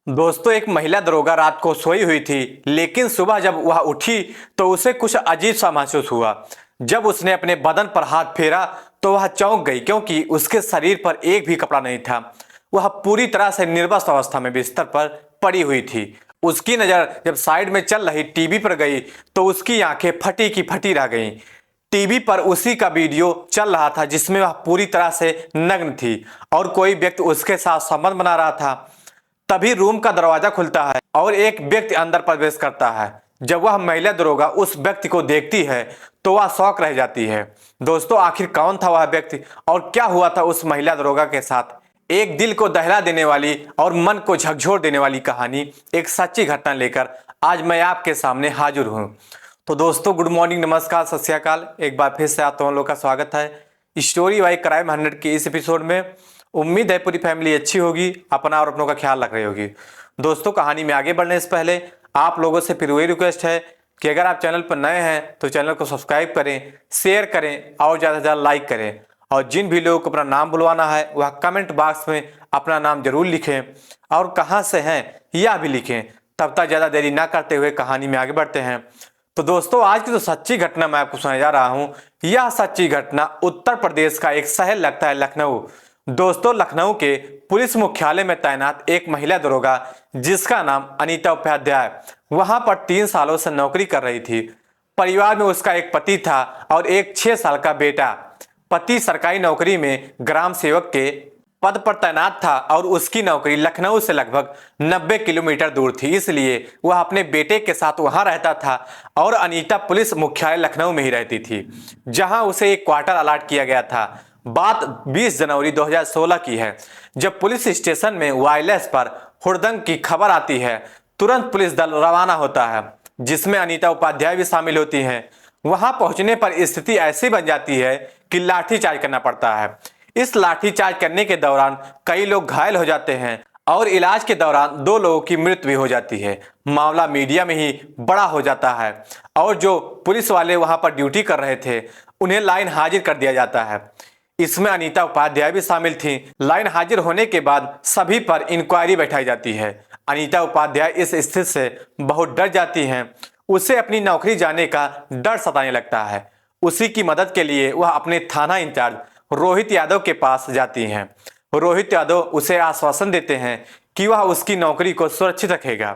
दोस्तों, एक महिला दरोगा रात को सोई हुई थी, लेकिन सुबह जब वह उठी तो उसे कुछ अजीब सा महसूस हुआ। जब उसने अपने बदन पर हाथ फेरा तो वह चौंक गई, क्योंकि उसके शरीर पर एक भी कपड़ा नहीं था। वह पूरी तरह से निर्वस्त्र अवस्था में बिस्तर पर पड़ी हुई थी। उसकी नजर जब साइड में चल रही टीवी पर गई तो उसकी आंखें फटी की फटी रह गईं। टीवी पर उसी का वीडियो चल रहा था, जिसमें वह पूरी तरह से नग्न थी और कोई व्यक्ति उसके साथ संबंध बना रहा था। तभी रूम का दरवाजा खुलता है और एक व्यक्ति अंदर प्रवेश करता है। जब वह महिला दरोगा उस व्यक्ति को देखती है तो वह शॉक रह जाती है। दोस्तों, आखिर कौन था वह व्यक्ति और क्या हुआ था उस महिला दरोगा के साथ? एक दिल को दहला देने वाली और मन को झकझोर देने वाली कहानी, एक सच्ची घटना लेकर आज मैं आपके सामने हाजिर हूँ। तो दोस्तों, गुड मॉर्निंग, नमस्कार, सत श्री अकाल। एक बार फिर से आप तुम लोग का स्वागत है स्टोरी बाई क्राइम 100 के इस एपिसोड में। उम्मीद है पूरी फैमिली अच्छी होगी, अपना और अपनों का ख्याल रख रही होगी। दोस्तों, कहानी में आगे बढ़ने से पहले आप लोगों से फिर वही रिक्वेस्ट है कि अगर आप चैनल पर नए हैं तो चैनल को सब्सक्राइब करें, शेयर करें और ज़्यादा से ज़्यादा लाइक करें। और जिन भी लोगों को अपना नाम बुलवाना है वह कमेंट बॉक्स में अपना नाम जरूर लिखें और कहाँ से हैं यह भी लिखें। तब तक ज़्यादा देरी ना करते हुए कहानी में आगे बढ़ते हैं। तो दोस्तों, आज की जो सच्ची घटना मैं आपको सुनाने जा रहा हूँ, यह सच्ची घटना उत्तर प्रदेश का एक शहर लगता है लखनऊ। दोस्तों, लखनऊ के पुलिस मुख्यालय में तैनात एक महिला दरोगा जिसका नाम अनीता उपाध्याय वहां पर 3 सालों से नौकरी कर रही थी। परिवार में उसका एक पति था और एक 6 साल का बेटा। पति सरकारी नौकरी में ग्राम सेवक के पद पर तैनात था और उसकी नौकरी लखनऊ से लगभग 90 किलोमीटर दूर थी, इसलिए वह अपने बेटे के साथ वहां रहता था और अनीता पुलिस मुख्यालय लखनऊ में ही रहती थी, जहां उसे एक क्वार्टर अलॉट किया गया था। बात 20 जनवरी 2016 की है, जब पुलिस स्टेशन में वायरलेस पर हुड़दंग की खबर आती है। तुरंत पुलिस दल रवाना होता है, जिसमें अनीता उपाध्याय भी शामिल होती हैं। वहां पहुंचने पर स्थिति ऐसी बन जाती है कि लाठीचार्ज करना पड़ता है। इस लाठीचार्ज करने के दौरान कई लोग घायल हो जाते हैं और इलाज के दौरान 2 लोगों की मृत्यु भी हो जाती है। मामला मीडिया में ही बड़ा हो जाता है और जो पुलिस वाले वहां पर ड्यूटी कर रहे थे उन्हें लाइन हाजिर कर दिया जाता है। इसमें अनीता उपाध्याय भी शामिल थी। लाइन हाजिर होने के बाद सभी पर इंक्वायरी बैठाई जाती है। अनीता उपाध्याय इस स्थिति से बहुत डर जाती हैं। उसे अपनी नौकरी जाने का डर सताने लगता है। उसी की मदद के लिए वह अपने थाना इंचार्ज रोहित यादव के पास जाती हैं। रोहित यादव उसे आश्वासन देते हैं कि वह उसकी नौकरी को सुरक्षित रखेगा।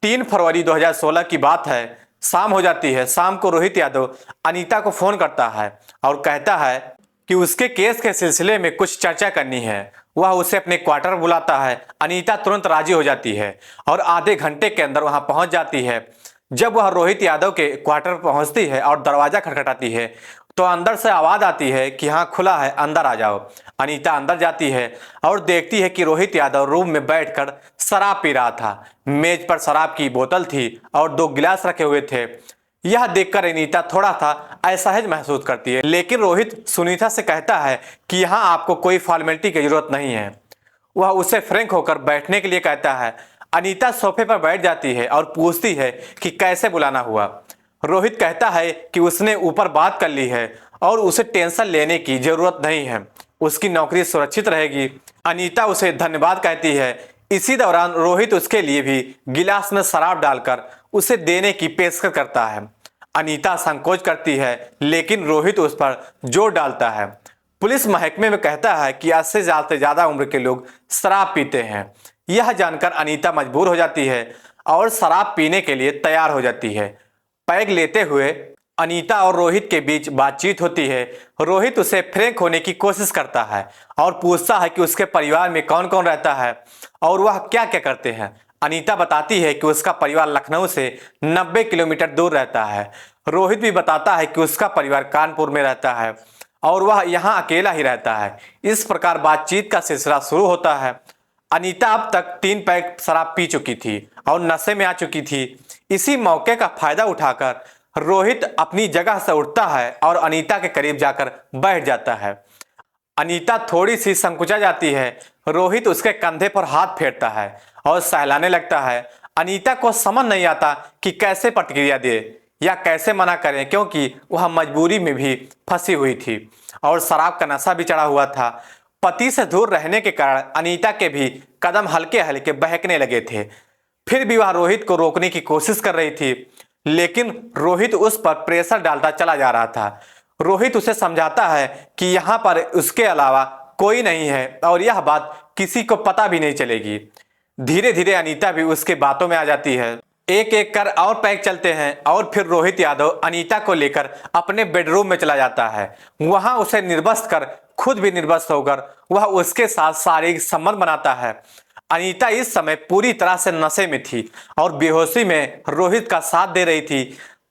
3 फरवरी 2016 की बात है। शाम हो जाती है। शाम को रोहित यादव अनीता को फोन करता है और कहता है कि उसके केस के सिलसिले में कुछ चर्चा करनी है। वह उसे अपने क्वार्टर बुलाता है। अनीता तुरंत राजी हो जाती है और आधे घंटे के अंदर वहां पहुंच जाती है। जब वह रोहित यादव के क्वार्टर पहुंचती है और दरवाजा खटखटाती है तो अंदर से आवाज आती है कि हाँ, खुला है, अंदर आ जाओ। अनीता अंदर जाती है और देखती है कि रोहित यादव रूम में बैठकर शराब पी रहा था। मेज पर शराब की बोतल थी और 2 गिलास रखे हुए थे। यह देखकर अनीता थोड़ा सा असहज महसूस करती है, लेकिन रोहित सुनीता से कहता है कि यहाँ आपको कोई फॉर्मेलिटी की जरूरत नहीं है। वह उसे फ्रैंक होकर बैठने के लिए कहता है। अनीता सोफे पर बैठ जाती है और पूछती है कि कैसे बुलाना हुआ। रोहित कहता है कि उसने ऊपर बात कर ली है और उसे टेंशन लेने की जरूरत नहीं है, उसकी नौकरी सुरक्षित रहेगी। अनीता उसे धन्यवाद कहती है। इसी दौरान रोहित उसके लिए भी गिलास में शराब डालकर उसे देने की पेशकश करता है। अनीता संकोच करती है, लेकिन रोहित उस पर जोर डालता है। पुलिस महकमे में कहता है कि 80 साल से ज्यादा उम्र के लोग शराब पीते हैं। यह जानकर अनीता मजबूर हो जाती है और शराब पीने के लिए तैयार हो जाती है। पैग लेते हुए अनीता और रोहित के बीच बातचीत होती है। रोहित उसे फ्रैंक होने की कोशिश करता है और पूछता है कि उसके परिवार में कौन कौन रहता है और वह क्या क्या करते हैं। अनीता बताती है कि उसका परिवार लखनऊ से 90 किलोमीटर दूर रहता है। रोहित भी बताता है कि उसका परिवार कानपुर में रहता है और वह यहाँ अकेला ही रहता है। इस प्रकार बातचीत का सिलसिला शुरू होता है। अनीता अब तक 3 पैक शराब पी चुकी थी और नशे में आ चुकी थी। इसी मौके का फायदा उठाकर रोहित अपनी जगह से उठता है और अनीता के करीब जाकर बैठ जाता है। अनीता थोड़ी सी संकुचा जाती है। रोहित उसके कंधे पर हाथ फेरता है और सहलाने लगता है। अनीता को समझ नहीं आता कि कैसे प्रतिक्रिया दे या कैसे मना करें, क्योंकि वह मजबूरी में भी फंसी हुई थी और शराब का नशा भी चढ़ा हुआ था। पति से दूर रहने के कारण अनीता के भी कदम हल्के हल्के बहकने लगे थे। फिर भी वह रोहित को रोकने की कोशिश कर रही थी, लेकिन रोहित उस पर प्रेशर डालता चला जा रहा था। रोहित उसे समझाता है कि यहाँ पर उसके अलावा कोई नहीं है और यह बात किसी को पता भी नहीं चलेगी। धीरे धीरे अनीता भी उसके बातों में आ जाती है। एक एक कर और पैक चलते हैं और फिर रोहित यादव अनीता को लेकर अपने बेडरूम में चला जाता है। वहां उसे निर्वस्त्र कर, खुद भी निर्वस्त्र होकर वह उसके साथ शारीरिक संबंध बनाता है। अनीता इस समय पूरी तरह से नशे में थी और बेहोशी में रोहित का साथ दे रही थी।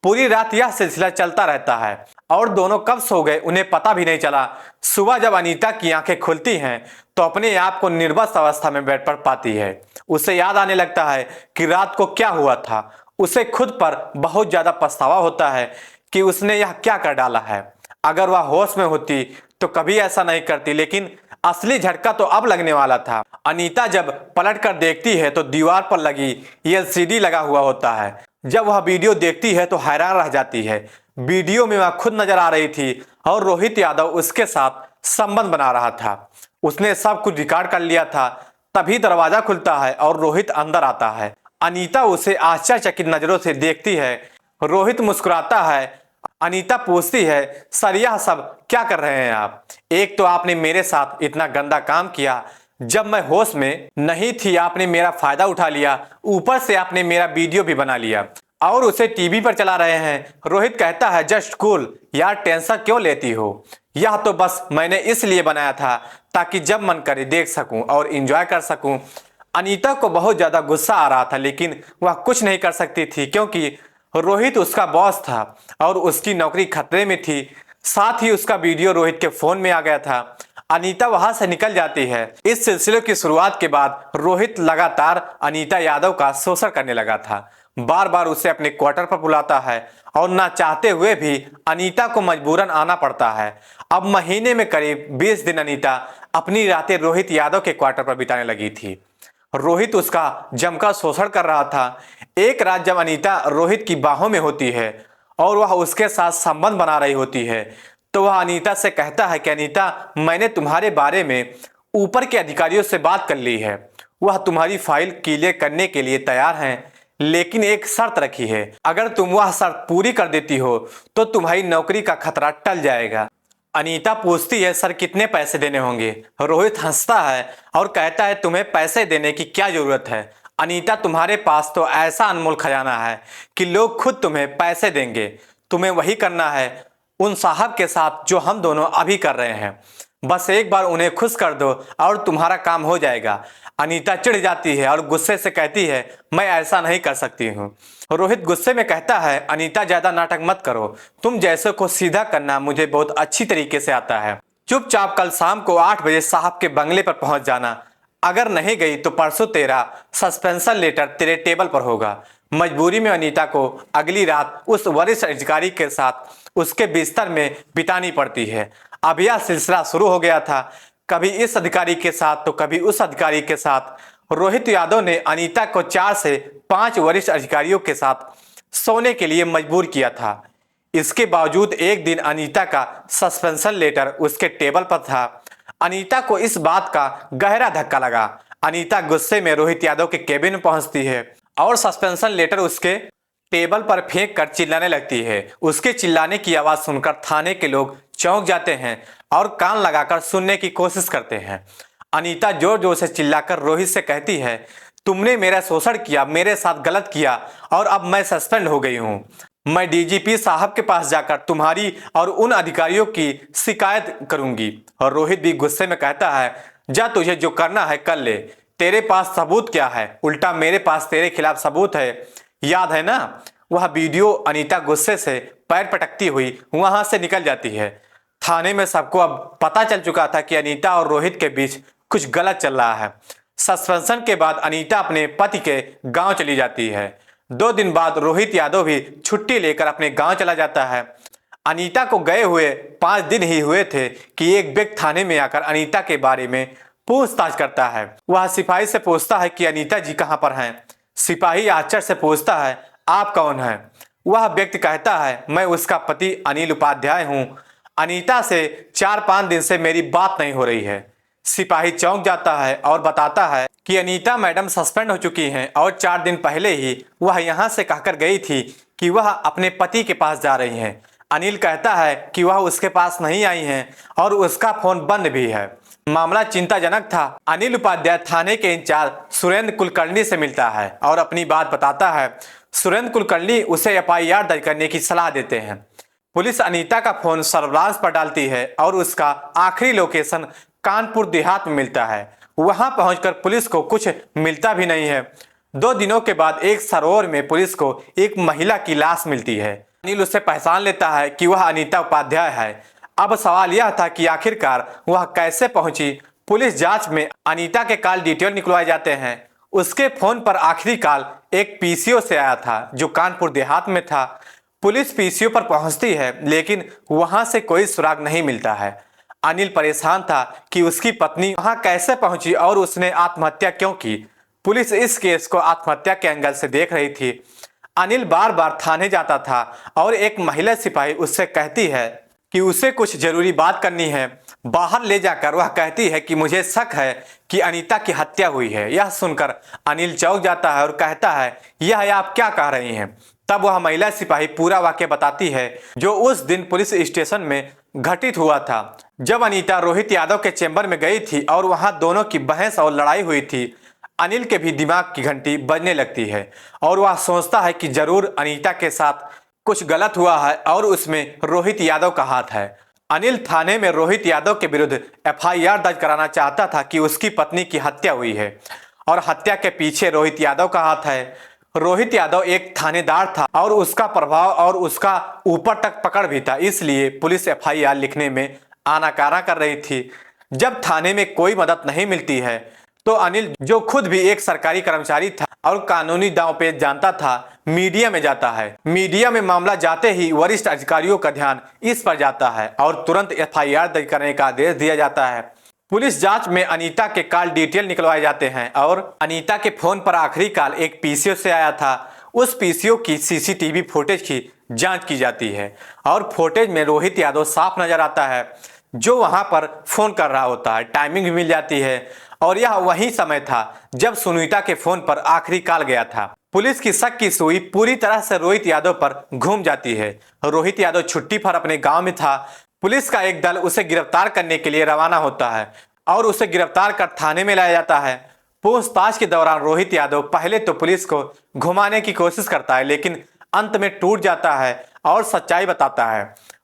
पूरी रात यह सिलसिला चलता रहता है और दोनों कब सो गए उन्हें पता भी नहीं चला। सुबह जब अनीता की आंखें खुलती हैं तो अपने आप को निर्वस्त्र अवस्था में बेड पर पाती है। उसे याद आने लगता है कि रात को क्या हुआ था। उसे खुद पर बहुत ज्यादा पछतावा होता है कि उसने यह क्या कर डाला है। अगर वह होश में होती तो कभी ऐसा नहीं करती, लेकिन असली झटका तो अब लगने वाला था। अनीता जब पलट कर देखती है तो दीवार पर लगी एलसीडी लगा हुआ होता है। जब वह वीडियो देखती है तो हैरान रह जाती है। वीडियो में वह खुद नजर आ रही थी और रोहित यादव उसके साथ संबंध बना रहा था। उसने सब कुछ रिकॉर्ड कर लिया था। तभी दरवाजा खुलता है और रोहित अंदर आता है। अनीता उसे आश्चर्यचकित नजरों से देखती है। रोहित मुस्कुराता है। अनीता पूछती है, सर यह सब क्या कर रहे हैं आप? एक तो आपने मेरे साथ इतना गंदा काम किया, जब मैं होश में नहीं थी आपने मेरा फायदा उठा लिया, ऊपर से आपने मेरा वीडियो भी बना लिया और उसे टीवी पर चला रहे हैं। रोहित कहता है, जस्ट कूल यार, टेंशन क्यों लेती हो? यह तो बस मैंने इसलिए बनाया था ताकि जब मन करे देख सकूं और एंजॉय कर सकूं। अनीता को बहुत ज्यादा गुस्सा आ रहा था, लेकिन वह कुछ नहीं कर सकती थी क्योंकि रोहित उसका बॉस था और उसकी नौकरी खतरे में थी। साथ ही उसका वीडियो रोहित के फोन में आ गया था। अनीता वहां से निकल जाती है। इस सिलसिले की शुरुआत के बाद रोहित लगातार अनीता यादव का शोषण करने लगा था। बार बार उसे अपने क्वार्टर पर बुलाता है और ना चाहते हुए भी अनीता को मजबूरन आना पड़ता है। अब महीने में करीब 20 दिन अनीता अपनी रातें रोहित यादव के क्वार्टर पर बिताने लगी थी। रोहित उसका जमकर शोषण कर रहा था। एक रात जब अनीता रोहित की बाहों में होती है और वह उसके साथ संबंध बना रही होती है तो वह अनीता से कहता है कि अनीता, मैंने तुम्हारे बारे में ऊपर के अधिकारियों से बात कर ली है। वह तुम्हारी फाइल क्लियर करने के लिए तैयार हैं, लेकिन एक शर्त रखी है। अगर तुम वह शर्त पूरी कर देती हो तो तुम्हारी नौकरी का खतरा टल जाएगा। अनीता पूछती है, सर कितने पैसे देने होंगे? रोहित हंसता है और कहता है, तुम्हें पैसे देने की क्या जरूरत है अनीता, तुम्हारे पास तो ऐसा अनमोल खजाना है कि लोग खुद तुम्हें पैसे देंगे। तुम्हें वही करना है उन साहब के साथ जो हम दोनों अभी कर रहे हैं। बस एक बार उन्हें खुश कर दो और तुम्हारा काम हो जाएगा। अनीता चिढ़ जाती है और गुस्से से कहती है, मैं ऐसा नहीं कर सकती हूँ। रोहित गुस्से में कहता है, अनीता ज्यादा नाटक मत करो, तुम जैसे को सीधा करना मुझे बहुत अच्छी तरीके से आता है। चुपचाप कल शाम को 8 बजे साहब के बंगले पर पहुंच जाना। अगर नहीं गई तो परसों तेरा सस्पेंशन लेटर तेरे टेबल पर होगा। मजबूरी में अनीता को अगली रात उस वरिष्ठ अधिकारी के साथ उसके बिस्तर में बितानी पड़ती है। अब यह सिलसिला शुरू हो गया था, कभी इस अधिकारी के साथ तो कभी उस अधिकारी के साथ। रोहित यादव ने अनीता को 4 से 5 वरिष्ठ अधिकारियों के साथ सोने के लिए मजबूर किया था। इसके बावजूद एक दिन अनीता का सस्पेंशन लेटर उसके टेबल पर था। अनीता को इस बात का गहरा धक्का लगा। अनीता गुस्से में रोहित यादव के केबिन में पहुंचती है और सस्पेंशन लेटर उसके टेबल पर फेंक कर चिल्लाने लगती है। उसके चिल्लाने की आवाज सुनकर थाने के लोग चौंक जाते हैं और कान लगाकर सुनने की कोशिश करते हैं। अनीता जोर जोर से चिल्लाकर रोहित से कहती है, तुमने मेरा शोषण किया, मेरे साथ गलत किया और अब मैं सस्पेंड हो गई हूँ। मैं डीजीपी साहब के पास जाकर तुम्हारी और उन अधिकारियों की शिकायत करूंगी। और रोहित भी गुस्से में कहता है, जा तुझे जो करना है कर ले, तेरे पास सबूत क्या है? उल्टा मेरे पास तेरे खिलाफ सबूत है, याद है ना? वह वीडियो। अनीता गुस्से से पैर पटकती हुई वहां से निकल जाती है। थाने में सबको अब पता चल चुका था कि अनीता और रोहित के बीच कुछ गलत चल रहा है। सस्पेंशन के बाद अनीता अपने पति के गांव चली जाती है। 2 दिन बाद रोहित यादव भी छुट्टी लेकर अपने गांव चला जाता है। अनीता को गए हुए 5 दिन ही हुए थे कि एक व्यक्ति थाने में आकर अनीता के बारे में पूछताछ करता है। वह सिपाही से पूछता है कि अनीता जी कहां पर हैं। सिपाही आश्चर्य से पूछता है, आप कौन हैं? वह व्यक्ति कहता है, मैं उसका पति अनिल उपाध्याय हूं। अनीता से 4-5 दिन से मेरी बात नहीं हो रही है। सिपाही चौंक जाता है और बताता है कि अनीता मैडम सस्पेंड हो चुकी हैं और 4 दिन पहले ही वह यहाँ से कहकर गई थी कि वह अपने पति के पास जा रही हैं। अनिल कहता है कि वह उसके पास नहीं आई हैं और उसका फोन बंद भी है। मामला चिंताजनक था। अनिल उपाध्याय थाने के इंचार्ज सुरेंद्र कुलकर्णी से मिलता है और अपनी बात बताता है। सुरेंद्र कुलकर्णी उसे एफआईआर दर्ज करने की सलाह देते हैं। पुलिस अनीता का फोन सर्विलांस पर डालती है और उसका आखिरी लोकेशन कानपुर देहात में मिलता है। वहां पहुंचकर पुलिस को कुछ मिलता भी नहीं है। 2 दिनों के बाद एक सरोवर में पुलिस को एक महिला की लाश मिलती है। अनिल उसे पहचान लेता है कि वह अनीता उपाध्याय है। अब सवाल यह था कि आखिरकार वह कैसे पहुंची। पुलिस जांच में अनीता के कॉल डिटेल निकलवाए जाते हैं। उसके फोन पर आखिरी कॉल एक पीसीओ से आया था जो कानपुर देहात में था। पुलिस पीसीओ पर पहुंचती है लेकिन वहां से कोई सुराग नहीं मिलता है। अनिल परेशान था कि उसकी पत्नी वहां कैसे पहुंची और उसने आत्महत्या क्यों की। पुलिस इस केस को आत्महत्या के एंगल से देख रही थी। अनिल बार बार थाने जाता था और एक महिला सिपाही उससे कहती है कि उसे कुछ जरूरी बात करनी है। बाहर ले जाकर वह कहती है कि मुझे शक है कि अनीता की हत्या हुई है। यह सुनकर अनिल चौंक जाता है और कहता है, यह आप क्या कह रही हैं? तब वह महिला सिपाही पूरा वाक्य बताती है जो उस दिन पुलिस स्टेशन में घटित हुआ था। जब अनीता रोहित यादव के चेंबर में गई थी और वहां दोनों की बहस और लड़ाई हुई थी, अनिल के भी दिमाग की घंटी बजने लगती है और वह सोचता है कि जरूर अनीता के साथ कुछ गलत हुआ है और उसमें रोहित यादव का हाथ है। अनिल थाने में रोहित यादव के विरुद्ध एफआईआर दर्ज कराना चाहता था कि उसकी पत्नी की हत्या हुई है और हत्या के पीछे रोहित यादव का हाथ है। रोहित यादव एक थानेदार था और उसका प्रभाव और उसका ऊपर तक पकड़ भी था, इसलिए पुलिस एफआईआर लिखने में आनाकानी कर रही थी। जब थाने में कोई मदद नहीं मिलती है तो अनिल, जो खुद भी एक सरकारी कर्मचारी था और कानूनी दांवपेच जानता था, मीडिया में जाता है। मीडिया में मामला जाते ही वरिष्ठ अधिकारियों का ध्यान इस पर जाता है और तुरंत एफआईआर दर्ज करने का आदेश दिया जाता है। पुलिस जांच में अनीता के कॉल डिटेल निकलवाए जाते हैं और अनीता के फोन पर आखिरी कॉल एक पीसीओ से आया था। उस पीसीओ की सीसीटीवी फुटेज की जांच की जाती है और फुटेज में रोहित यादव साफ नजर आता है जो वहां पर फोन कर रहा होता है। टाइमिंग भी मिल जाती है और यह वही समय था जब सुनीता के फोन पर आखिरी कॉल गया था। पुलिस की शक की सुई पूरी तरह से रोहित यादव पर घूम जाती है। रोहित यादव छुट्टी पर अपने गांव में था। पुलिस का एक दल उसे गिरफ्तार करने के लिए रवाना होता है और उसे गिरफ्तार कर थाने में लाया जाता है। पूछताछ के दौरान रोहित यादव पहले तो पुलिस को घुमाने की कोशिश करता है लेकिन अंत में टूट जाता है और सच्चाई बताता है।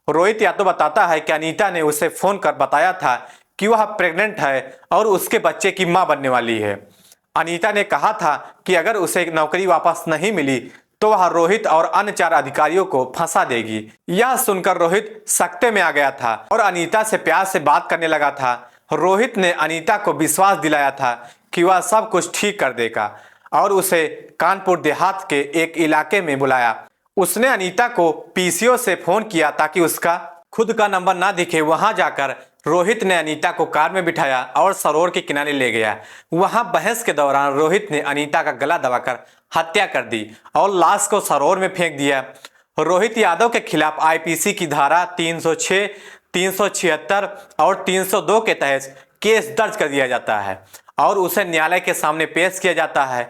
रोहित यादव बताता है कि अनीता ने उसे फोन कर बताया था कि वह प्रेग्नेंट है और उसके बच्चे की मां बनने वाली है। अनीता ने कहा था कि अगर उसे नौकरी वापस नहीं मिली तो वह रोहित और अन्य 4 अधिकारियों को फंसा देगी। यह सुनकर रोहित सख्ते में आ गया था और अनीता से प्यार से बात करने लगा था। रोहित ने अनीता को विश्वास दिलाया था कि वह सब कुछ ठीक कर देगा और उसे कानपुर देहात के एक इलाके में बुलाया। उसने अनीता को पीसीओ से फोन किया ताकि उसका खुद का नंबर ना दिखे। वहां जाकर रोहित ने अनीता को कार में बिठाया और सरोवर के किनारे ले गया। वहां बहस के दौरान रोहित ने अनीता का गला दबाकर हत्या कर दी और लाश को सरोवर में फेंक दिया। रोहित यादव के खिलाफ आईपीसी की धारा 306, 376 और 302 के तहत केस दर्ज कर दिया जाता है और उसे न्यायालय के सामने पेश किया जाता है।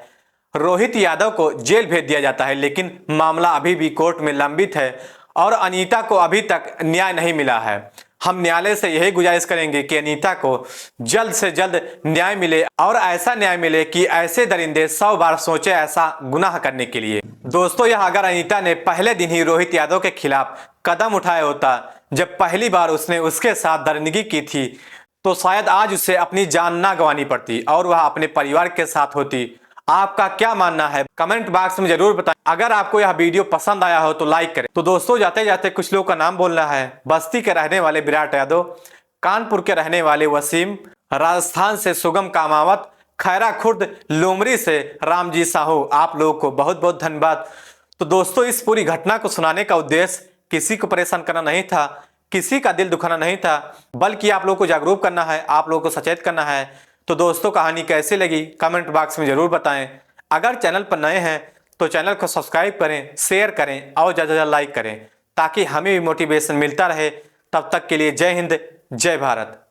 रोहित यादव को जेल भेज दिया जाता है लेकिन मामला अभी भी कोर्ट में लंबित है और अनीता को अभी तक न्याय नहीं मिला है। हम न्यायालय से यही गुजारिश करेंगे कि अनीता को जल्द से जल्द न्याय मिले और ऐसा न्याय मिले कि ऐसे दरिंदे 100 बार सोचे ऐसा गुनाह करने के लिए। दोस्तों, यह अगर अनीता ने पहले दिन ही रोहित यादव के खिलाफ कदम उठाया होता जब पहली बार उसने उसके साथ दरिंदगी की थी तो शायद आज उसे अपनी जान ना गंवानी पड़ती और वह अपने परिवार के साथ होती। आपका क्या मानना है कमेंट बॉक्स में जरूर बताएं। अगर आपको यह वीडियो पसंद आया हो तो लाइक करें। तो दोस्तों, जाते जाते कुछ लोगों का नाम बोलना है। बस्ती के रहने वाले विराट यादव, कानपुर के रहने वाले वसीम, राजस्थान से सुगम कामावत, खैरा खुर्द लोमरी से रामजी साहू, आप लोगों को बहुत बहुत धन्यवाद। तो दोस्तों, इस पूरी घटना को सुनाने का उद्देश्य किसी को परेशान करना नहीं था, किसी का दिल दुखाना नहीं था, बल्कि आप लोगों को जागरूक करना है, आप लोगों को सचेत करना है। तो दोस्तों, कहानी कैसी लगी कमेंट बॉक्स में जरूर बताएं। अगर चैनल पर नए हैं तो चैनल को सब्सक्राइब करें, शेयर करें और ज़्यादा से ज़्यादा लाइक करें ताकि हमें भी मोटिवेशन मिलता रहे। तब तक के लिए जय हिंद, जय भारत।